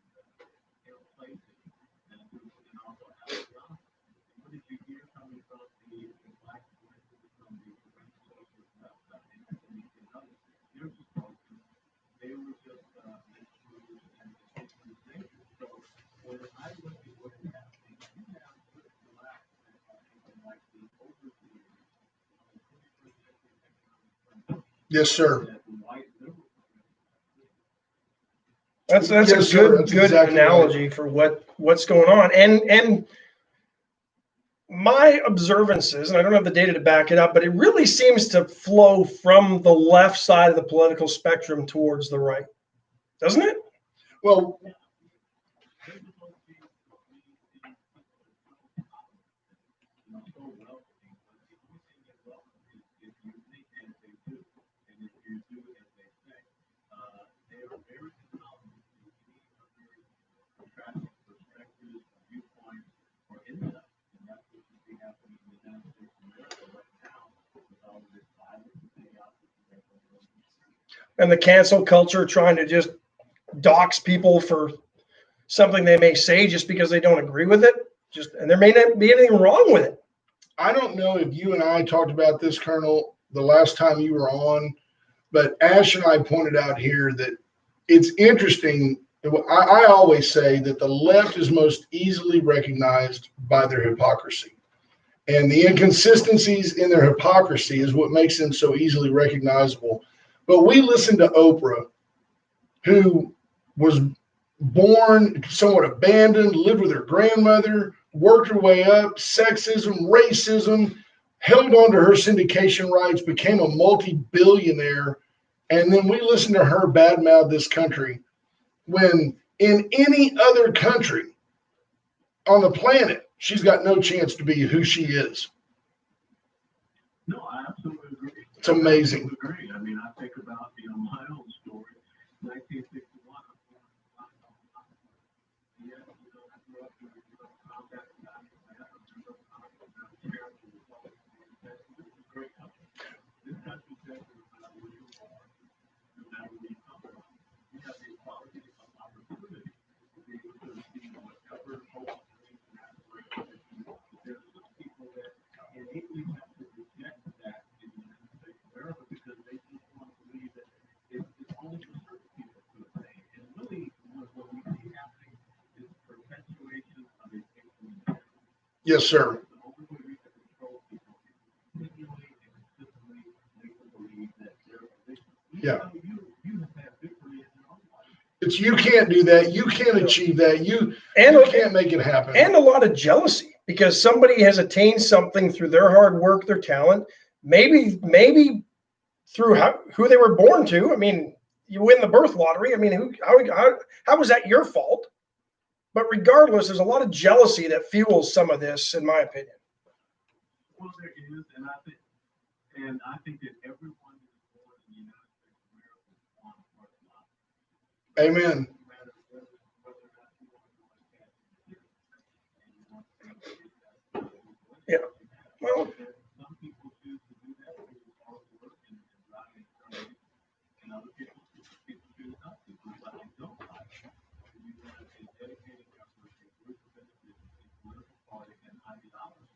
A: Harold Placey, and also Alex Johnson. What did you hear coming from the black
C: Yes, sir.
B: That's
C: Yes,
B: a
C: sir.
B: good
C: That's
B: good
C: exactly
B: analogy for what's going on. And my observances, and I don't have the data to back it up, but it really seems to flow from the left side of the political spectrum towards the right, doesn't it?
C: Well,
B: And the cancel culture trying to just dox people for something they may say just because they don't agree with it. And there may not be anything wrong with it.
C: I don't know if you and I talked about this, Colonel, the last time you were on, but Ash and I pointed out here that it's interesting. I always say that the left is most easily recognized by their hypocrisy. And the inconsistencies in their hypocrisy is what makes them so easily recognizable. But we listened to Oprah, who was born somewhat abandoned, lived with her grandmother, worked her way up, sexism, racism, held on to her syndication rights, became a multi-billionaire. And then we listened to her badmouth this country when in any other country on the planet, she's got no chance to be who she is.
A: No, I absolutely agree.
C: It's amazing.
A: I agree. I mean, I think about, my own story, 1961. Yeah, I grew up in combat time. This is a great country. This country says no matter where you are, no matter where you come from, you have the equality of opportunity to be able to achieve whatever hopes, dreams, and aspirations that you want. There's some people that innately have to reject that in the United States of America because they just want to believe that it's only for certain people to attain. And really, what we see happening is perpetuation of a victim.
C: Yes, sir.
A: The only way we can control people is continually and consistently make them believe that they're a victim.
C: Yeah.
A: You have had victory in your own life.
C: It's you can't do that. You can't achieve that. You can't make it happen.
B: And a lot of jealousy because somebody has attained something through their hard work, their talent, maybe through who they were born to. I mean, you win the birth lottery. I mean, how was that your fault? But regardless, there's a lot of jealousy that fuels some of this, in my opinion.
A: Well, there is, and I think that everyone who is born in the United States of America is born a part of life.
C: Amen.
A: No matter whether or not you want to go and catch it, and you want to get that.
B: Yeah. Well,
A: some people choose to do that through hard work and driving and and other people choose not to. But I don't like it. You have a dedicated effort, a group of individuals, a political party, and ideology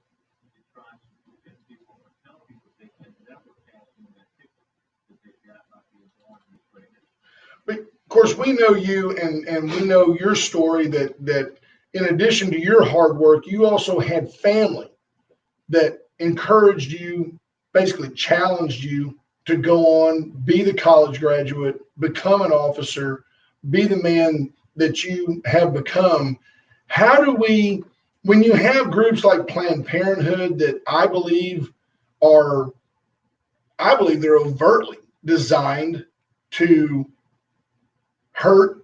A: that tries to convince people or tell people they can never cash in that ticket that they got by being born in this great nation.
C: But of course, we know you and we know your story that in addition to your hard work, you also had family that encouraged you, basically challenged you to go on, be the college graduate, become an officer, be the man that you have become. How do we, when you have groups like Planned Parenthood that I believe they're overtly designed to hurt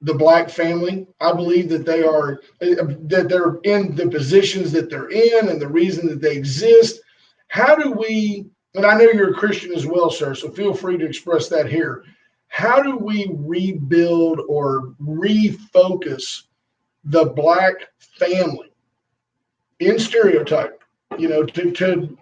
C: the black family. I believe that they're in the positions that they're in and the reason that they exist. How do we, and I know you're a Christian as well, sir, so feel free to express that here. How do we rebuild or refocus the black family in stereotype, to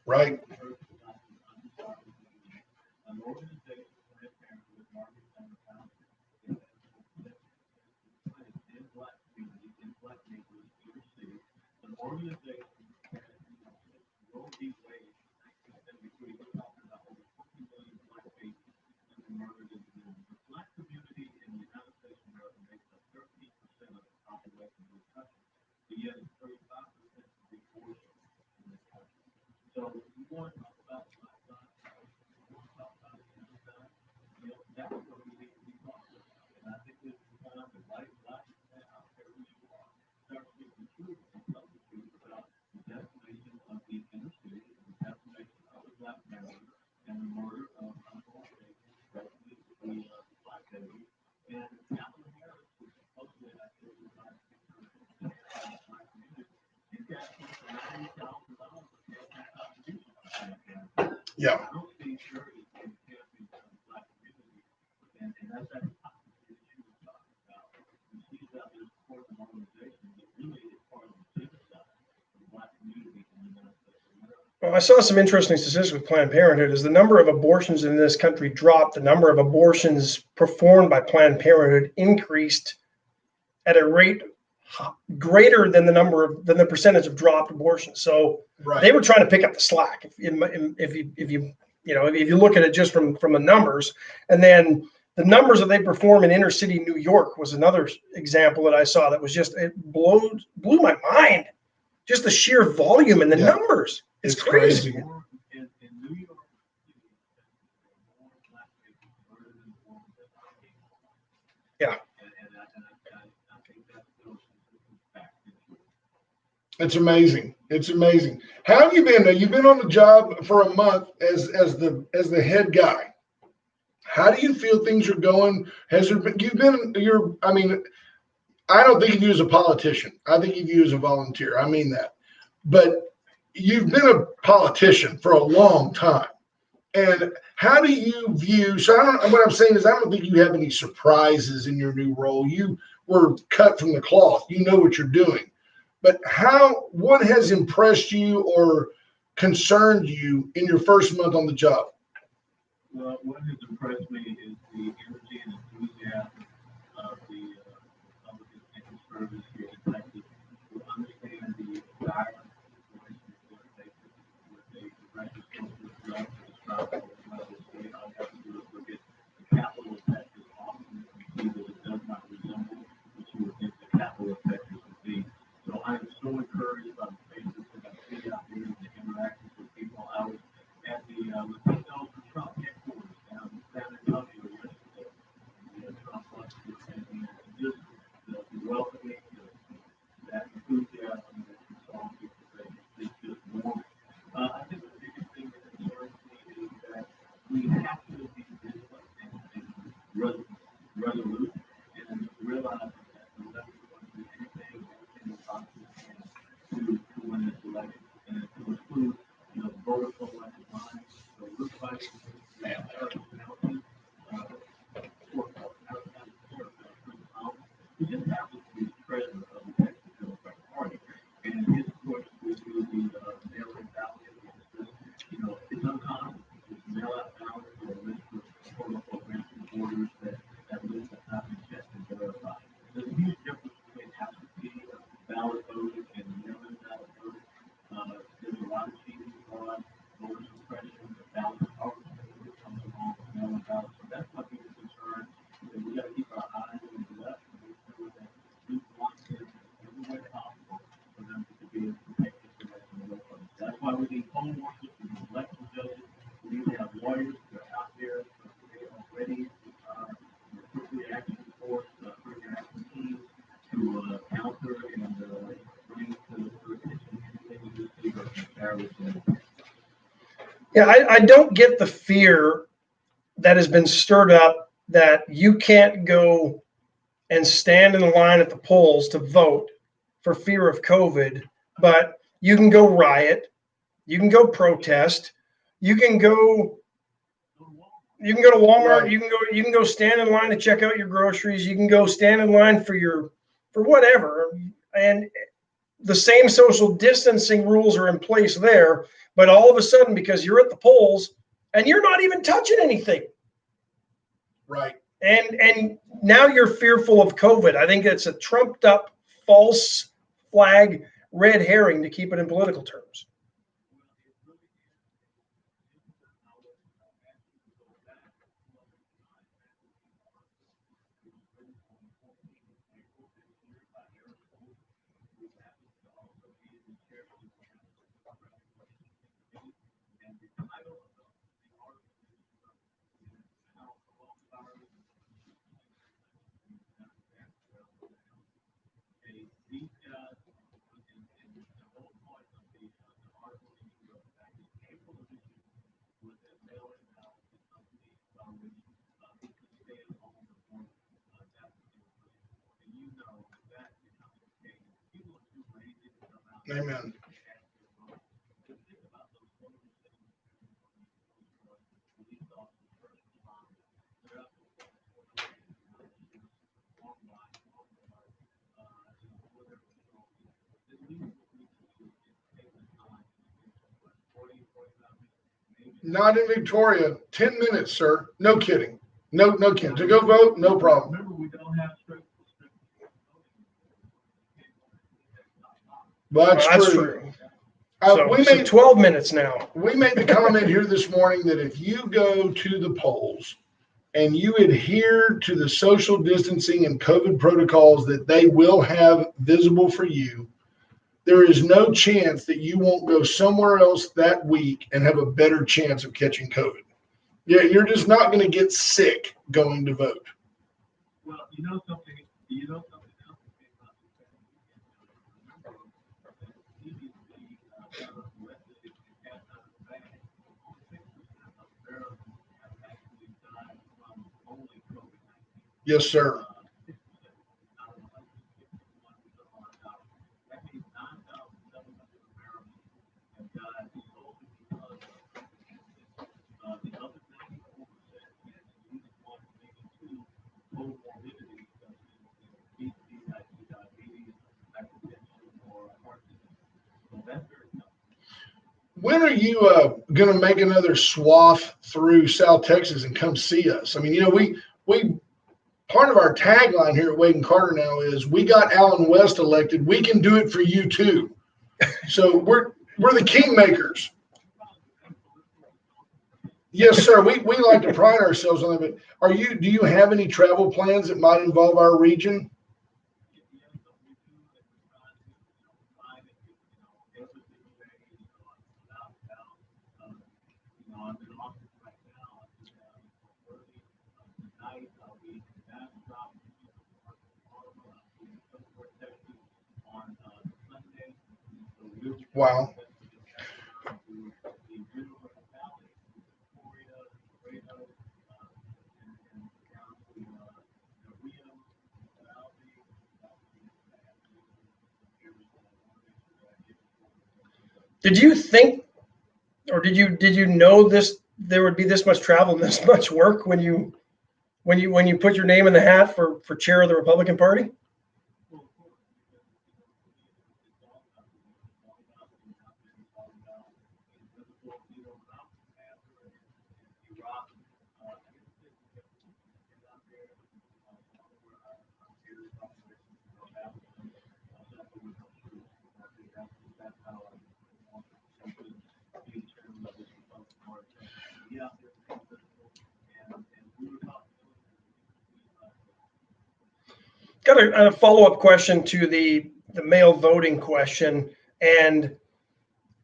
C: Right. Yeah.
B: Well, I saw some interesting statistics with Planned Parenthood. As the number of abortions in this country dropped, the number of abortions performed by Planned Parenthood increased at a rate greater than the percentage of dropped abortions. So
C: Right.
B: they were trying to pick up the slack. If you look at it just from the numbers, and then the numbers that they perform in inner city New York was another example that I saw that was just, it blew my mind. Just the sheer volume and the numbers. It's crazy. Yeah.
C: It's amazing. It's amazing. How have you been? You've been on the job for a month as the head guy. How do you feel things are going? Has there been, I don't think of you as a politician. I think of you as a volunteer. I mean that. But you've been a politician for a long time. And how do you view, what I'm saying is I don't think you have any surprises in your new role. You were cut from the cloth. You know what you're doing. But what has impressed you or concerned you in your first month on the job?
A: Well, what has impressed me is the energy and enthusiasm of the public and service here in Texas to understand the dire situation that they with a directed social drug and the state. All you have to do is look at the capital of Texas often and see that it does not resemble what you would think the capital of Texas would be. So I am so encouraged by the faces that I see out there and the interactions with people. I was at the Latino Trump headquarters down in San Antonio yesterday. The Trump cluster and just the welcoming, that enthusiasm that you saw on people's faces is just warm. I think the biggest thing that concerns me is that we have to be vigilant and resolute and realize that the left is going to do anything in the possible can to win this election and to include, voter elected lines. So it looks like he just happens to be president of the Texas Democratic Party, and his push to do the mail-in ballot is, it's uncommon. It's mail-out ballot for a list of quote-unquote random voters that list has not been checked and verified. There's a huge difference between absentee ballot voting and mail-in ballot voting. There's a lot of cheating, fraud, voter suppression, the ballot argument that comes along with mail-in ballots. So that's my biggest concern. We got to keep our eyes on the left and make sure that we block them in every way possible for them to be able to take this election away from us. That's why we need poll workers, we need election judges, we need to have lawyers that are out there already, quick reaction force, quick reaction teams to counter and bring to attention anything we see or comparison.
B: Yeah, I don't get the fear that has been stirred up that you can't go and stand in the line at the polls to vote for fear of COVID, but you can go riot, you can go protest, you can go to Walmart,
C: Right.
B: you can go stand in line to check out your groceries, you can go stand in line for whatever, and the same social distancing rules are in place there, But all of a sudden, because you're at the polls and you're not even touching anything.
C: Right.
B: And now you're fearful of COVID. I think it's a trumped up false flag red herring to keep it in political terms.
C: Amen. Not in Victoria. 10 minutes, sir. No kidding. No kidding. To go vote, no problem.
A: Remember, we don't have
C: Well, that's
B: That's
C: true.
B: true. So 12 minutes now.
C: We made the comment here this morning that if you go to the polls and you adhere to the social distancing and COVID protocols that they will have visible for you, there is no chance that you won't go somewhere else that week and have a better chance of catching COVID. Yeah, you're just not going to get sick going to vote.
A: Well, you know something else that came out
C: Yes, sir. When are you going to make another swath through South Texas and come see us? I mean, we part of our tagline here at Wade and Carter now is we got Alan West elected. We can do it for you too. So we're the kingmakers. Yes, sir. We like to pride ourselves on that. But do you have any travel plans that might involve our region? Wow.
B: Did you think, or did you know this? There would be this much travel and this much work when you put your name in the hat for chair of the Republican Party? Got a follow-up question to the mail voting question. And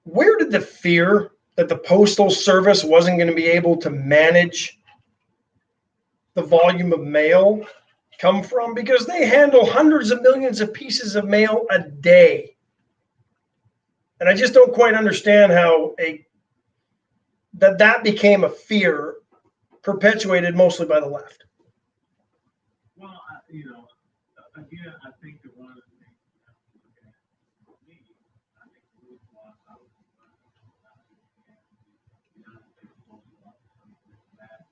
B: where did the fear that the Postal Service wasn't going to be able to manage the volume of mail come from? Because they handle hundreds of millions of pieces of mail a day. And I just don't quite understand how that became a fear perpetuated mostly by the left.
A: Well, again, I think that one of the things we have to look at for me, I think the reason why I was the United States Postal Office that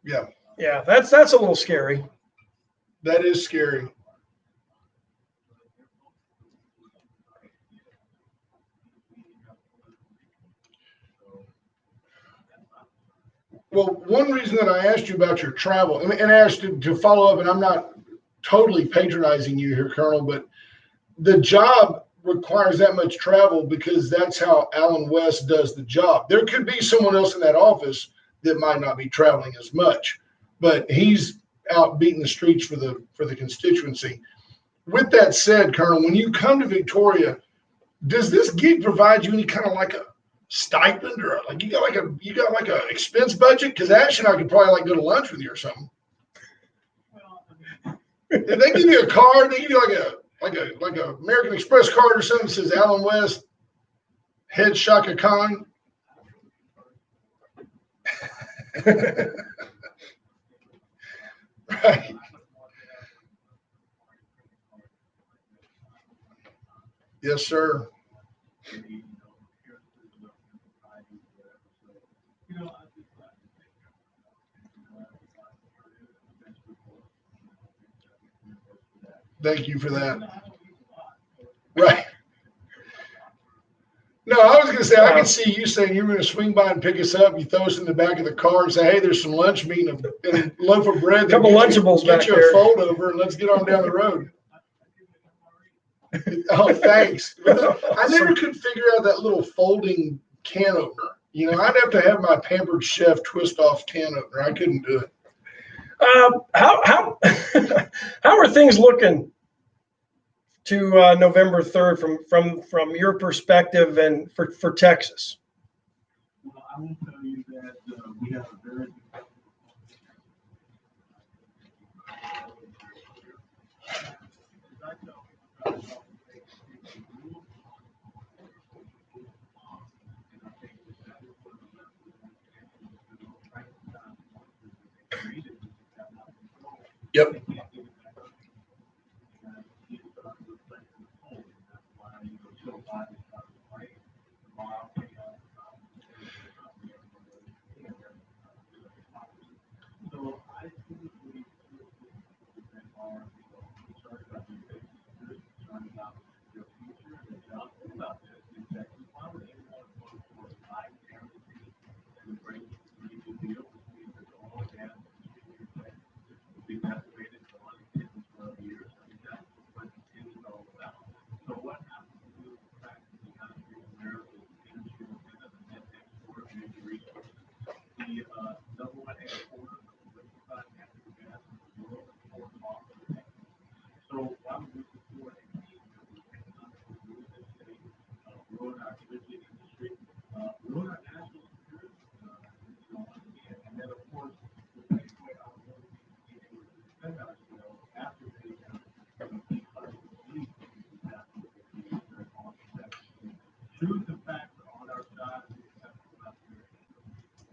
C: Yeah.
B: Yeah, that's a little scary.
C: That is scary. Well, one reason that I asked you about your travel and asked to follow up, and I'm not totally patronizing you here, Colonel, but the job requires that much travel because that's how Alan West does the job. There could be someone else in that office that might not be traveling as much, but he's out beating the streets for the constituency. With that said, Colonel, when you come to Victoria, does this gig provide you any kind of like a stipend or like you got like a expense budget? Because Ash and I could probably like go to lunch with you or something. If they give you a card, they give you like a American Express card or something that says Alan West, head Shaka Khan. Right. Yes, sir. Thank you for that. Right. No, I was going to say, I could see you saying you're going to swing by and pick us up. You throw us in the back of the car and say, hey, there's some lunch meat and a loaf of bread.
B: Couple Lunchables back
C: Get you
B: there.
C: a fold over and let's get on down the road. Oh, thanks. I never could figure out that little folding can opener. You know, I'd have to have my Pampered Chef twist off can opener. I couldn't do it.
B: How how are things looking to November 3rd from your perspective and for Texas?
A: Well, I will tell you that we have a very
C: Yep.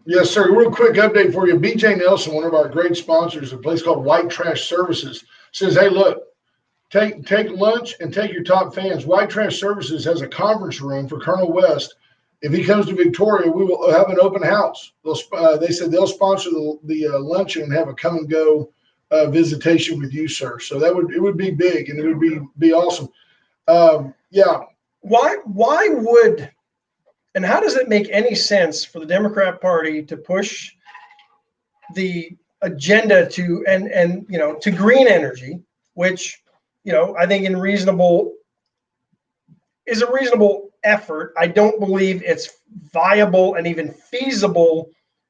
C: Yes, sir. Real quick update for you. BJ Nelson, one of our great sponsors, a place called White Trash Services, says, hey, look, take lunch and take your top fans. White Trash Services has a conference room for Colonel West. If he comes to Victoria, we will have an open house. They said they'll sponsor the luncheon and have a come and go visitation with you, sir. So it would be big and it would be awesome. Yeah.
B: Why would and how does it make any sense for the Democrat Party to push the agenda to and to green energy, which I think is a reasonable effort. I don't believe it's viable and even feasible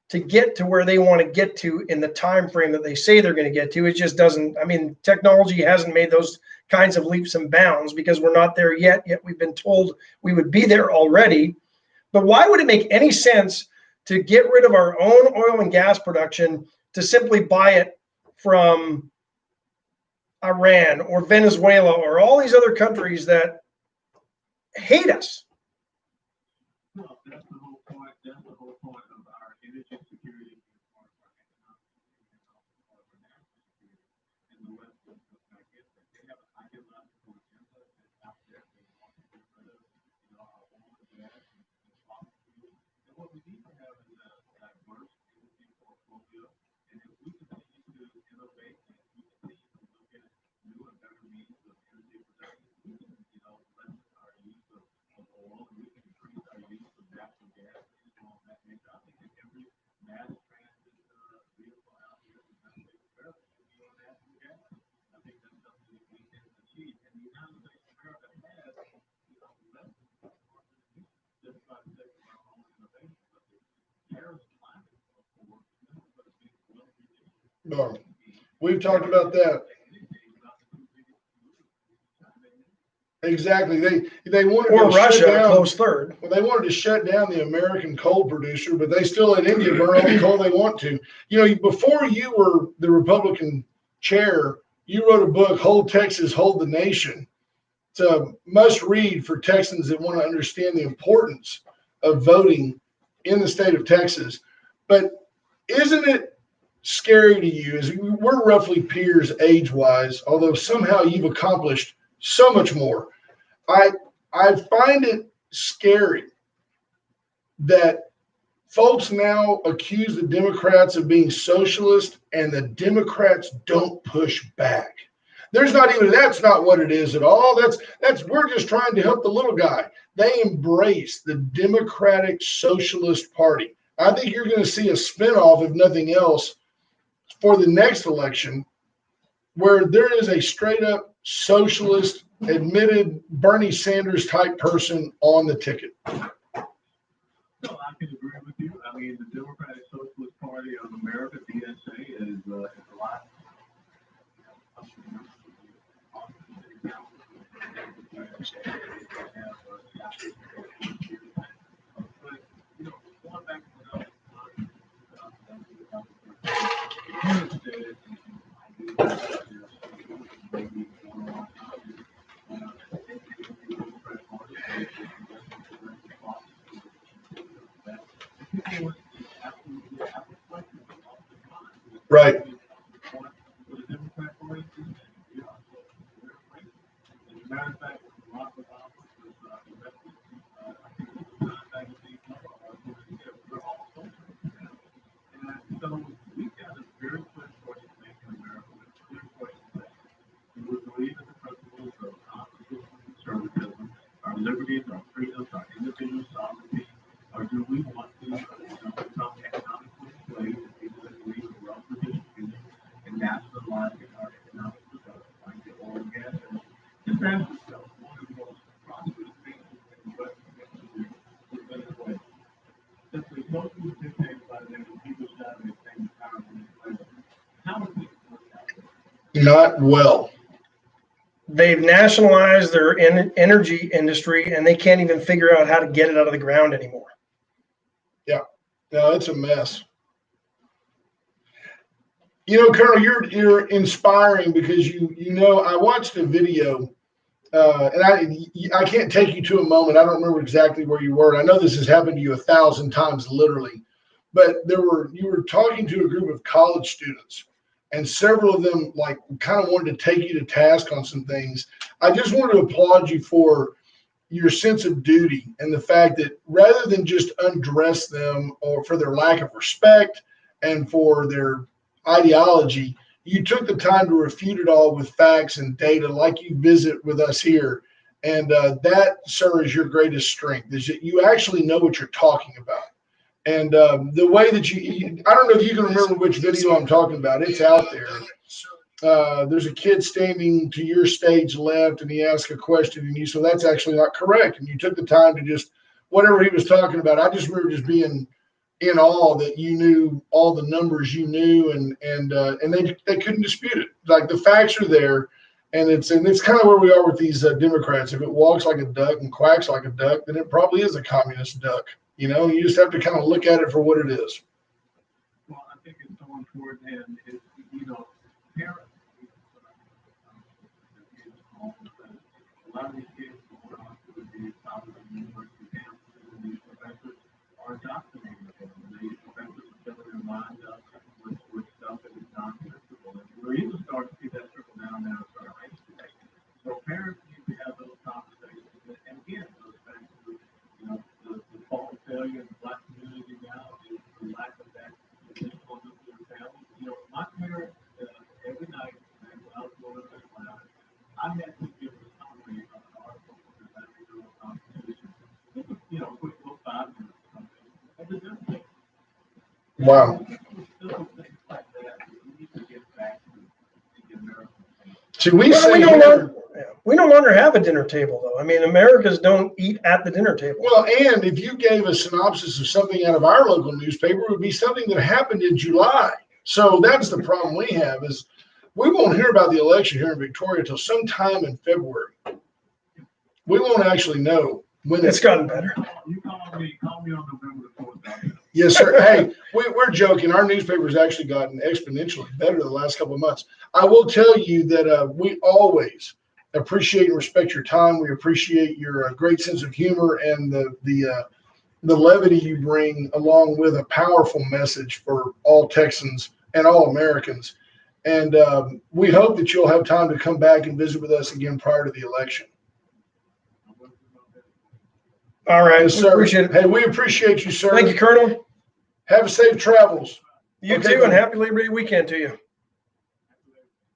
B: to get to where they want to get to in the time frame that they say they're going to get to. It just doesn't. I mean, technology hasn't made those kinds of leaps and bounds because we're not there yet. Yet we've been told we would be there already. But why would it make any sense to get rid of our own oil and gas production to simply buy it from Iran or Venezuela or all these other countries that hate us?
A: well, that's the whole point. That's the whole point of our energy security and the West Coast. I get that they have an ideological agenda that's out there. They want to get rid of, our oil and gas and fossil fuels. And what we need to have is a diverse energy portfolio. And if we can
C: We've talked about that. Exactly. They wanted
B: Or
C: to
B: Russia,
C: shut down,
B: close third.
C: Well, they wanted to shut down the American coal producer, but they still let India burn all the coal they want to. Before you were the Republican chair, you wrote a book, Hold Texas, Hold the Nation. It's a must read for Texans that want to understand the importance of voting in the state of Texas. But isn't it scary to you, as we're roughly peers age-wise, although somehow you've accomplished so much more. I find it scary that folks now accuse the Democrats of being socialist, and the Democrats don't push back. That's not what it is at all. We're just trying to help the little guy. They embrace the Democratic Socialist Party. I think you're going to see a spinoff, if nothing else, for the next election, where there is a straight up socialist, admitted Bernie Sanders type person on the ticket.
A: No, I can agree with you. I mean, the Democratic Socialist Party of America, DSA, is a lot.
C: Right.
A: Our liberties, our freedoms, our individual sovereignty, or do we want to become economically slaves to people that believe in wealth redistribution and nationalizing our economic development, like the oil and gas industry? Just ask yourself, one of the most prosperous nations in the Western Hemisphere is Venezuela. Simply socially dictated by them, and people shouting at things power in Venezuela. How is it worked out?
C: Not well.
B: They've nationalized their energy industry, and they can't even figure out how to get it out of the ground anymore.
C: Yeah, no, it's a mess. Colonel, you're inspiring because I watched a video, and I can't take you to a moment. I don't remember exactly where you were. I know this has happened to you 1,000 times, literally, but you were talking to a group of college students. And several of them kind of wanted to take you to task on some things. I just want to applaud you for your sense of duty and the fact that rather than just undress them or for their lack of respect and for their ideology, you took the time to refute it all with facts and data like you visit with us here. And that, sir, is your greatest strength, is that you actually know what you're talking about. And the way that I don't know if you can remember which video I'm talking about. It's out there. There's a kid standing to your stage left, and he asked a question, and you said, that's actually not correct. And you took the time to just, whatever he was talking about, I just remember just being in awe that you knew all the numbers you knew, and they couldn't dispute it. Like, the facts are there, and it's kind of where we are with these Democrats. If it walks like a duck and quacks like a duck, then it probably is a communist duck. You just have to kind of look at it for what it is.
A: Well, I think it's so important, and it's, parents, a lot of these kids going on to the top of the university campuses, and these professors are indoctrinating them. These professors are filling their minds up with stuff that is nonsensical. And we're even starting to see that trickle down now to our high school. So parents need to have those conversations. And again, those facts, the fault of failure in the Black community now is the lack of that traditional nuclear family. My parents, every night, when I was growing up in Atlanta, I had to give a summary of an article from the National Constitution. It was, quick little 5 minutes or something. And it doesn't take.
C: Wow.
A: Little things like that we need to get back to the American family.
C: See, we
B: no longer have a dinner table, though. I mean, Americans don't eat at the dinner table.
C: Well, and if you gave a synopsis of something out of our local newspaper, it would be something that happened in July. So that's the problem we have is we won't hear about the election here in Victoria until sometime in February. We won't actually know when
B: It's gotten better.
A: You call me on November the 4th.
C: Yes, sir. Hey, we're joking. Our newspaper's actually gotten exponentially better the last couple of months. I will tell you that we always appreciate and respect your time. We appreciate your great sense of humor and the levity you bring along with a powerful message for all Texans and all Americans. And we hope that you'll have time to come back and visit with us again prior to the election.
B: All right.
C: Yes,
B: We
C: sir.
B: appreciate it.
C: Hey, we appreciate you, sir.
B: Thank you, Colonel.
C: Have safe travels.
B: You
C: Okay,
B: too, and
C: buddy.
B: happy Labor Day weekend to you.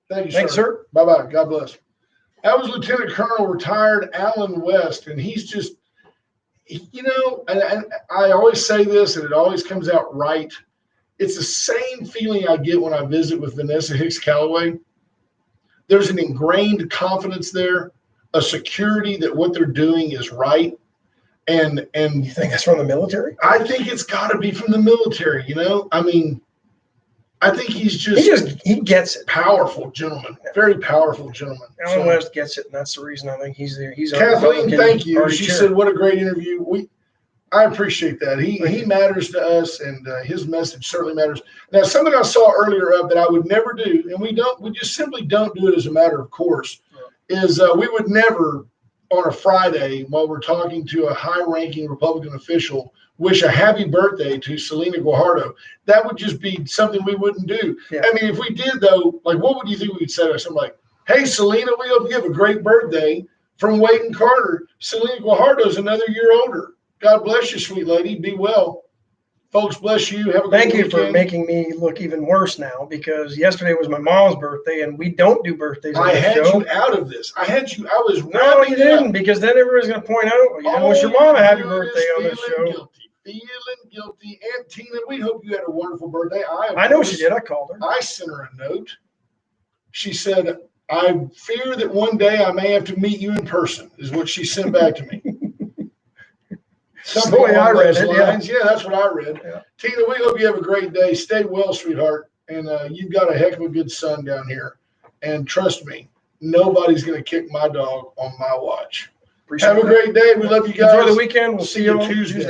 C: Thank you,
B: Thanks, sir.
C: Bye-bye. God bless. That was Lieutenant Colonel retired Alan West, and he's just, and I always say this, and it always comes out right. It's the same feeling I get when I visit with Vanessa Hicks Callaway. There's an ingrained confidence there, a security that what they're doing is right. And
B: You think that's from the military?
C: I think it's got to be from the military, I mean, I think he
B: gets it.
C: Powerful gentleman, very powerful gentleman.
B: Alan West gets it, and that's the reason I think he's there. He's our
C: Kathleen,
B: Republican
C: thank you.
B: Party
C: She
B: chair.
C: said, "What a great interview." I appreciate that. He matters to us, and his message certainly matters. Now, something I saw earlier up that I would never do, and we just simply don't do it as a matter of course, is we would never on a Friday while we're talking to a high-ranking Republican official wish a happy birthday to Selena Guajardo. That would just be something we wouldn't do.
B: Yeah.
C: I mean, if we did, though, like, what would you think we would say to something like, "Hey, Selena, we hope you have a great birthday from Wade and Carter. Selena Guajardo's another year older. God bless you, sweet lady. Be well. Folks, bless you. Have a great
B: Thank you for
C: weekend."
B: making me look even worse now, because yesterday was my mom's birthday, and we don't do birthdays on
C: I
B: the
C: had
B: show.
C: you out of this. I was
B: No,
C: wrapping
B: you
C: it up.
B: didn't, because then everybody's going to point out, well, you didn't wish your
C: All
B: mom a
C: you
B: happy
C: do
B: birthday
C: is
B: on this
C: feeling
B: show.
C: Feeling guilty. Aunt Tina, we hope you had a wonderful birthday.
B: I know she did. I called her.
C: I sent her a note. She said, "I fear that one day I may have to meet you in person," is what she sent back to me.
B: That's the way I read it, yeah.
C: Yeah, that's what I read.
B: Yeah.
C: Tina, we hope you have a great day. Stay well, sweetheart. And you've got a heck of a good son down here. And trust me, nobody's going to kick my dog on my watch.
B: Appreciate
C: Have a
B: that.
C: great day. We love you guys.
B: Enjoy the weekend. We'll see you
C: Tuesday.